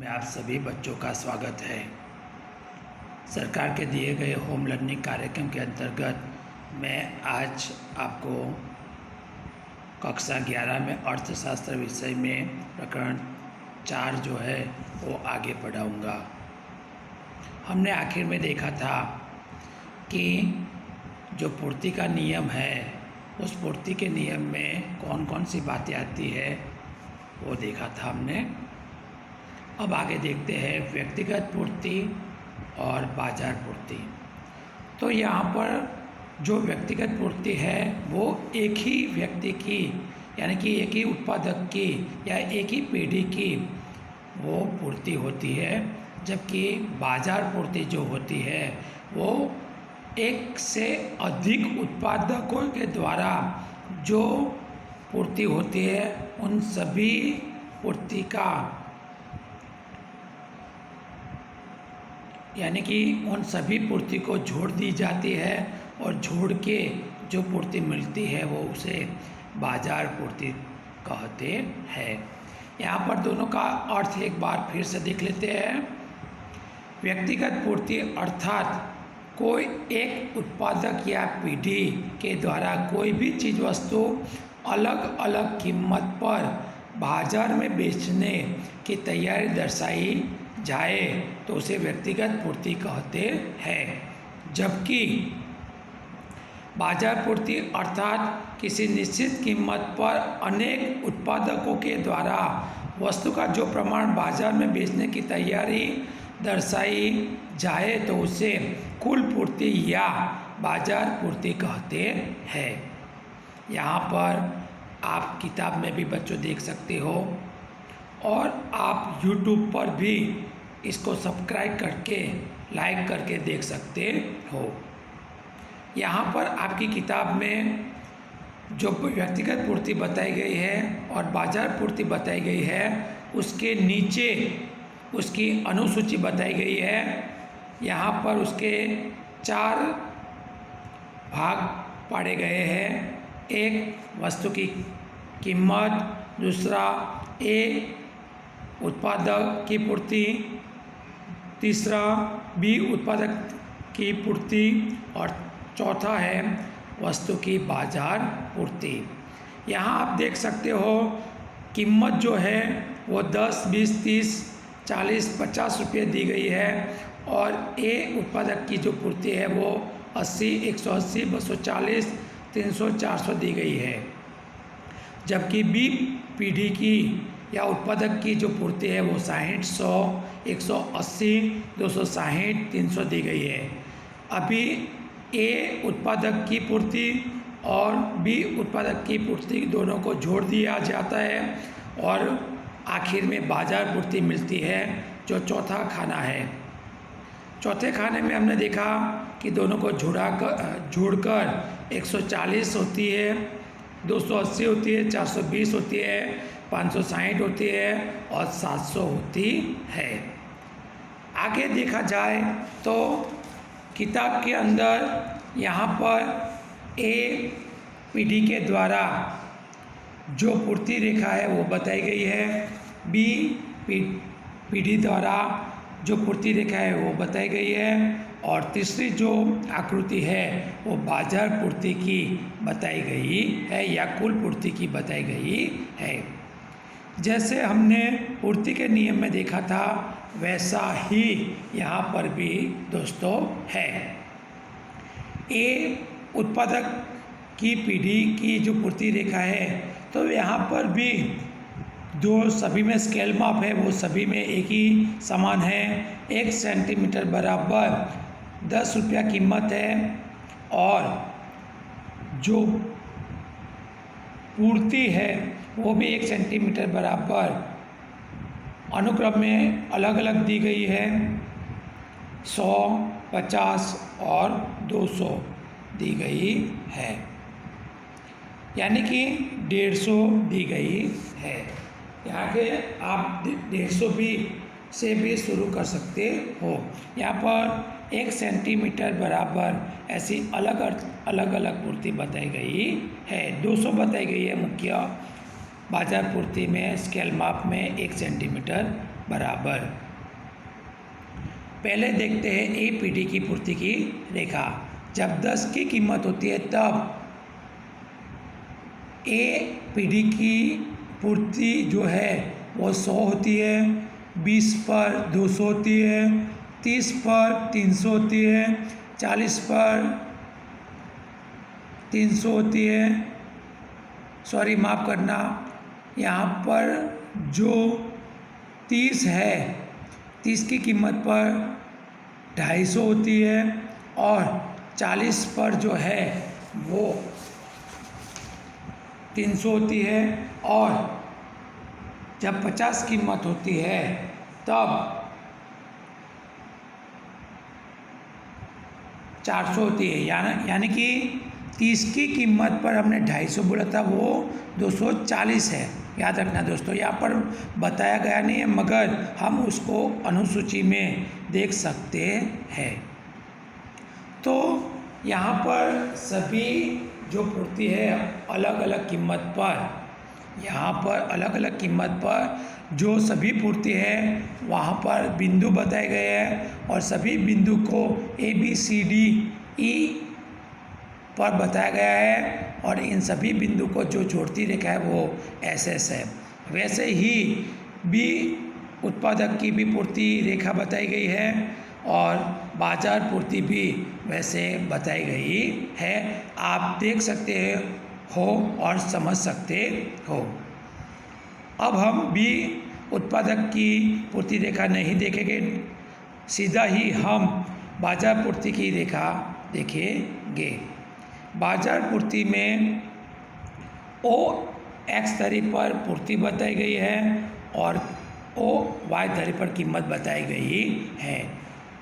में आप सभी बच्चों का स्वागत है। सरकार के दिए गए होम लर्निंग कार्यक्रम के अंतर्गत मैं आज आपको कक्षा 11 में अर्थशास्त्र विषय में प्रकरण 4 जो है वो आगे पढ़ाऊँगा। हमने आखिर में देखा था कि जो पूर्ति का नियम है उस पूर्ति के नियम में कौन कौन सी बातें आती है वो देखा था हमने। अब आगे देखते हैं व्यक्तिगत पूर्ति और बाजार पूर्ति। तो यहाँ पर जो व्यक्तिगत पूर्ति है वो एक ही व्यक्ति की यानी कि एक ही उत्पादक की या एक ही पीढ़ी की वो पूर्ति होती है, जबकि बाजार पूर्ति जो होती है वो एक से अधिक उत्पादकों के द्वारा जो पूर्ति होती है उन सभी पूर्ति का यानी कि उन सभी पूर्ति को जोड़ दी जाती है और जोड़ के जो पूर्ति मिलती है वो उसे बाजार पूर्ति कहते हैं। यहाँ पर दोनों का अर्थ एक बार फिर से देख लेते हैं। व्यक्तिगत पूर्ति अर्थात कोई एक उत्पादक या पीढ़ी के द्वारा कोई भी चीज़ वस्तु अलग अलग कीमत पर बाजार में बेचने की तैयारी दर्शाई जाए तो उसे व्यक्तिगत पूर्ति कहते हैं। जबकि बाजार पूर्ति अर्थात किसी निश्चित कीमत पर अनेक उत्पादकों के द्वारा वस्तु का जो प्रमाण बाजार में बेचने की तैयारी दर्शाई जाए तो उसे कुल पूर्ति या बाजार पूर्ति कहते हैं। यहाँ पर आप किताब में भी बच्चों देख सकते हो और आप YouTube पर भी इसको सब्सक्राइब करके लाइक करके देख सकते हो। यहाँ पर आपकी किताब में जो व्यक्तिगत पूर्ति बताई गई है और बाजार पूर्ति बताई गई है उसके नीचे उसकी अनुसूची बताई गई है। यहाँ पर उसके 4 भाग पाड़े गए हैं। एक वस्तु की कीमत, दूसरा ए उत्पादक की पूर्ति, तीसरा बी उत्पादक की पूर्ति और चौथा है वस्तु की बाजार पूर्ति। यहाँ आप देख सकते हो कीमत जो है वो 10, 20, 30, 40, 50 रुपये दी गई है और ए उत्पादक की जो पूर्ति है वो 80, 180, 240, 300, 400 दी गई है। जबकि बी पीढ़ी की या उत्पादक की जो पूर्ति है वो 60, 100, 180, 260, 300 दी गई है। अभी ए उत्पादक की पूर्ति और बी उत्पादक की पूर्ति दोनों को जोड़ दिया जाता है और आखिर में बाजार पूर्ति मिलती है जो चौथा खाना है। चौथे खाने में हमने देखा कि दोनों को जोड़कर 140 होती है, 280 होती है, 420 होती है, 560 होती है और 700 होती है। आगे देखा जाए तो किताब के अंदर यहाँ पर ए पीढ़ी के द्वारा जो पूर्ति रेखा है वो बताई गई है, बी पीढ़ी द्वारा जो पूर्ति रेखा है वो बताई गई है और तीसरी जो आकृति है वो बाजार पूर्ति की बताई गई है या कुल पूर्ति की बताई गई है। जैसे हमने पूर्ति के नियम में देखा था वैसा ही यहाँ पर भी दोस्तों है। ए उत्पादक की पीढ़ी की जो पूर्ति रेखा है तो यहाँ पर भी जो सभी में स्केल माप है वो सभी में एक ही समान है। 1 सेंटीमीटर बराबर 10 रुपया कीमत है और जो पूर्ति है वो भी 1 सेंटीमीटर बराबर अनुक्रम में अलग अलग दी गई है। 100, 50 और 200 दी गई है, यानी कि 150 दी गई है। यहाँ के आप 150 भी से भी शुरू कर सकते हो। यहाँ पर 1 सेंटीमीटर बराबर ऐसी अलग अलग पूर्ति बताई गई है। 200 बताई गई है मुख्य बाजार पूर्ति में स्केल माप में 1 सेंटीमीटर बराबर। पहले देखते हैं ए पीढ़ी की पूर्ति की रेखा। जब 10 की कीमत होती है तब ए पीढ़ी की पूर्ति जो है वो 100 होती है, 20 पर 200 होती है, 30 पर 300 होती है, 40 पर 300 होती है। सॉरी, माफ़ करना, यहाँ पर जो 30 है, 30 की कीमत पर 250 होती है और 40 पर जो है वो 300 होती है और जब 50 कीमत होती है तब 400 होती है। यानी कि 30 की कीमत पर हमने 250 बोला था, वो 240 है। याद रखना दोस्तों, यहाँ पर बताया गया नहीं है मगर हम उसको अनुसूची में देख सकते हैं। तो यहाँ पर सभी जो पूर्ति है अलग अलग कीमत पर, यहाँ पर अलग अलग कीमत पर जो सभी पूर्ति है वहाँ पर बिंदु बताए गए हैं और सभी बिंदु को A B C D E पर बताया गया है और इन सभी बिंदु को जो जोड़ती रेखा है वो एस एस है। वैसे ही बी उत्पादक की भी पूर्ति रेखा बताई गई है और बाजार पूर्ति भी वैसे बताई गई है। आप देख सकते हो और समझ सकते हो। अब हम बी उत्पादक की पूर्ति रेखा नहीं देखेंगे, सीधा ही हम बाजार पूर्ति की रेखा देखेंगे। बाजार पूर्ति में ओ एक्स धरी पर पूर्ति बताई गई है और ओ वाई धरी पर कीमत बताई गई है।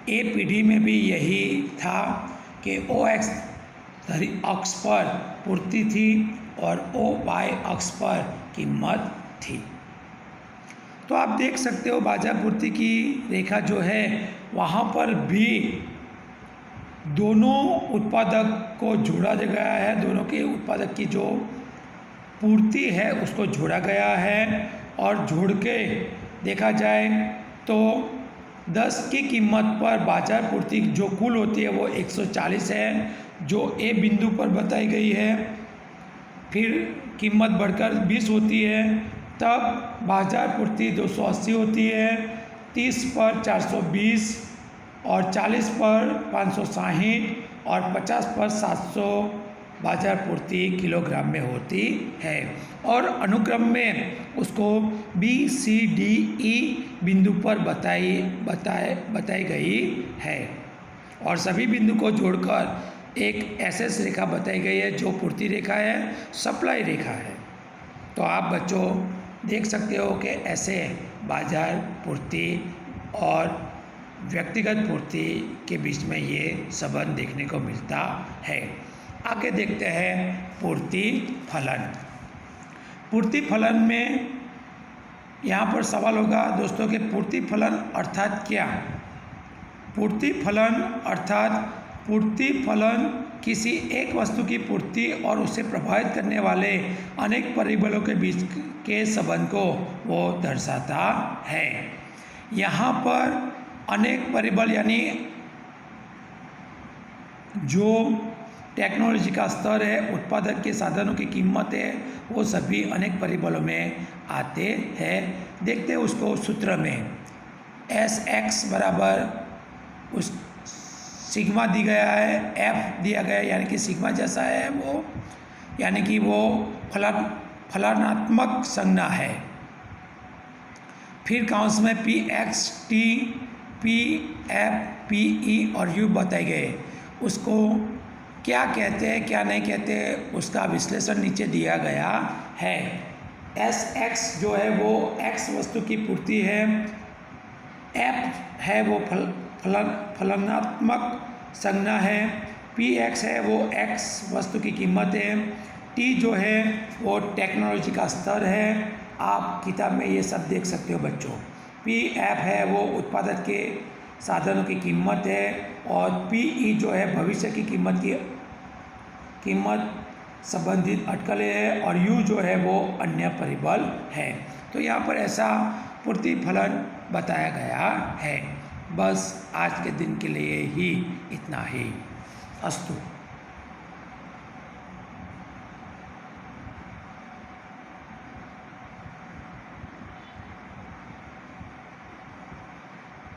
ए पीढ़ी में भी यही था कि ओ एक्स धरी अक्ष पर पूर्ति थी और ओ वाई अक्ष पर कीमत थी। तो आप देख सकते हो बाजार पूर्ति की रेखा जो है वहाँ पर भी दोनों उत्पादक को जोड़ा गया है, दोनों के उत्पादक की जो पूर्ति है उसको जोड़ा गया है और जोड़ के देखा जाए तो 10 की कीमत पर बाजार पूर्ति जो कुल होती है वो 140 है जो ए बिंदु पर बताई गई है। फिर कीमत बढ़कर 20 होती है तब बाजार पूर्ति 280 होती है, 30 पर 420 और 40 पर 560 और 50 पर 700 बाजार पूर्ति किलोग्राम में होती है और अनुक्रम में उसको बी सी डी ई बिंदु पर बताई गई है और सभी बिंदु को जोड़कर एक एसएस रेखा बताई गई है जो पूर्ति रेखा है, सप्लाई रेखा है। तो आप बच्चों देख सकते हो कि ऐसे बाजार पूर्ति और व्यक्तिगत पूर्ति के बीच में ये संबंध देखने को मिलता है। आगे देखते हैं पूर्ति फलन। पूर्ति फलन में यहाँ पर सवाल होगा दोस्तों कि पूर्ति फलन अर्थात क्या। पूर्ति फलन अर्थात पूर्ति फलन किसी एक वस्तु की पूर्ति और उसे प्रभावित करने वाले अनेक परिबलों के बीच के संबंध को वो दर्शाता है। यहाँ पर अनेक परिबल यानी जो टेक्नोलॉजी का स्तर है, उत्पादक के साधनों की कीमत है, वो सभी अनेक परिबलों में आते हैं। देखते हैं उसको सूत्र में। एस एक्स बराबर उस सिग्मा दी गया है, एफ दिया गया है यानी कि सिग्मा जैसा है वो, यानी कि वो फलनात्मक संज्ञा है। फिर काउंस में P x T P F P E और यू बताए गए। उसको क्या कहते हैं क्या नहीं कहते उसका विश्लेषण नीचे दिया गया है। एस एक्स जो है वो एक्स वस्तु की पूर्ति है, एफ है वो फलनात्मक संज्ञा है, पी एक्स है वो एक्स वस्तु की कीमत है, टी जो है वो टेक्नोलॉजी का स्तर है। आप किताब में ये सब देख सकते हो बच्चों। पी एफ है वो उत्पादक के साधनों की कीमत है और पी ई जो है भविष्य की कीमत संबंधित अटकलें है और यू जो है वो अन्य परिबल है। तो यहाँ पर ऐसा पूर्ति फलन बताया गया है। बस आज के दिन के लिए ही इतना ही। अस्तु।